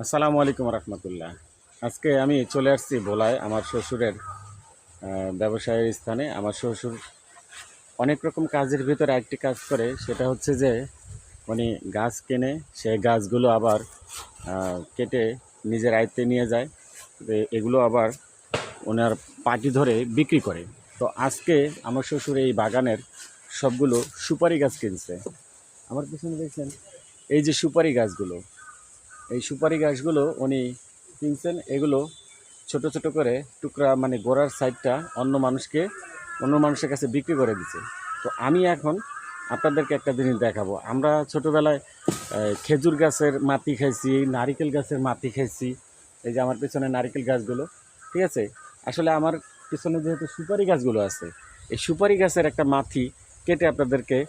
আসসালামু আলাইকুম রহমতুল্লাহ। আজকে আমি চলে আসছি ভোলায় আমার শ্বশুরের ব্যবসায়ের স্থানে। আমার শ্বশুর অনেক রকম কাজের ভিতরে একটি কাজ করে, সেটা হচ্ছে যে উনি গাছ কেনে সেই গাছগুলো আবার কেটে নিজের আয়ত্তে নিয়ে যায়। এগুলো আবার ওনার পাটি ধরে বিক্রি করে। তো আজকে আমার শ্বশুর এই বাগানের সবগুলো সুপারি গাছ কিনছে। আমার পিছনে দেখছেন এই যে সুপারি গাছগুলো, এই সুপারি গাছগুলো উনি কিনছেন। এগুলো ছোট ছোট করে টুকরা, মানে গোড়ার সাইডটা অন্য মানুষের কাছে বিক্রি করে দিচ্ছে। তো আমি এখন আপনাদেরকে একটা জিনিস দেখাবো। আমরা ছোটোবেলায় খেজুর গাছের মাটি খাইছি, নারিকেল গাছের মাটি খাইছি। এই যে আমার পিছনে নারিকেল গাছগুলো, ঠিক আছে। আসলে আমার পিছনে যেহেতু সুপারি গাছগুলো আছে, এই সুপারি গাছের একটা মাটি কেটে আপনাদেরকে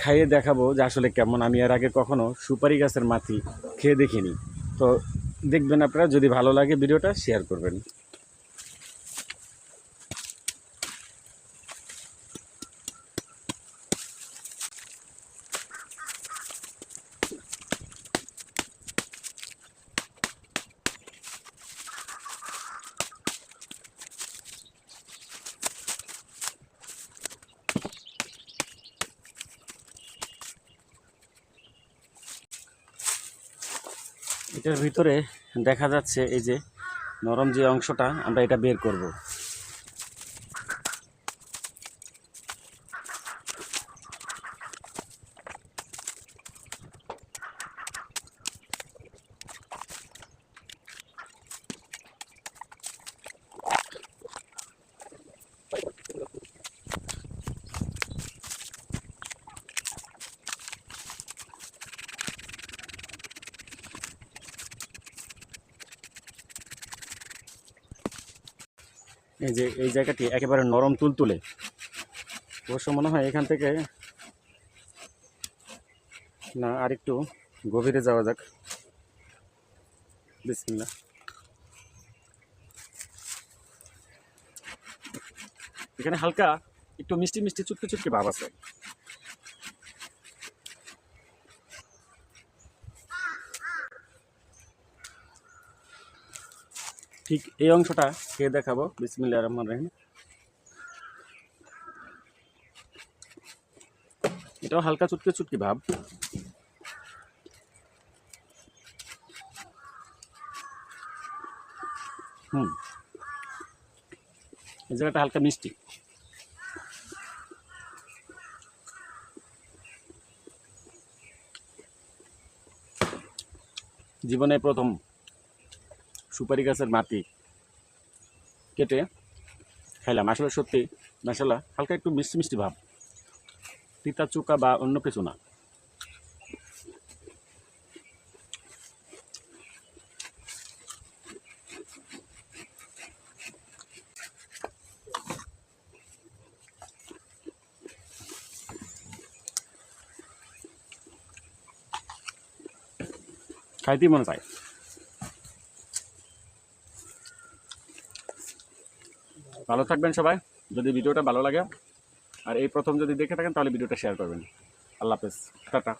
খাইয়ে দেখাবো যে আসলে কেমন। আমি এর আগে কখনো সুপারি গাছের মাটি খেয়ে দেখিনি। তো দেখবেন আপনারা, যদি ভালো লাগে ভিডিওটা শেয়ার করবেন। এটার ভিতরে দেখা যাচ্ছে এই যে নরম যে অংশটা, আমরা এটা বের করব। এই যে এই জায়গাটি একেবারে নরম তুলতুলে। অবশ্য মনে হয় এখান থেকে না, আর একটু গভীরে যাওয়া যাক। বিসমিল্লাহ। এখানে হালকা একটু মিষ্টি মিষ্টি চুটকি চুটকি ভাব আছে। ঠিক এই অংশটা খেয়ে দেখাবো। বিসমিল্লাহির রহমানির রহিম। এটাও হালকা চুটকি চুটকি ভাব। এই জায়গাটা হালকা মিষ্টি। জীবনে প্রথম সুপারি গাছের মাটি কেটে খাইলাম। আসলে সত্যি মাশাআল্লাহ, হালকা একটু মিষ্টি মিষ্টি ভাব, তিতা চুকা বা অন্য কিছু না। খাইতেই মনে চায়। ভালো থাকবেন সবাই। যদি ভিডিওটা ভালো লাগে আর এই প্রথম যদি দেখে থাকেন, তাহলে ভিডিওটা শেয়ার করবেন। আল্লাহ হাফেজ, টাটা।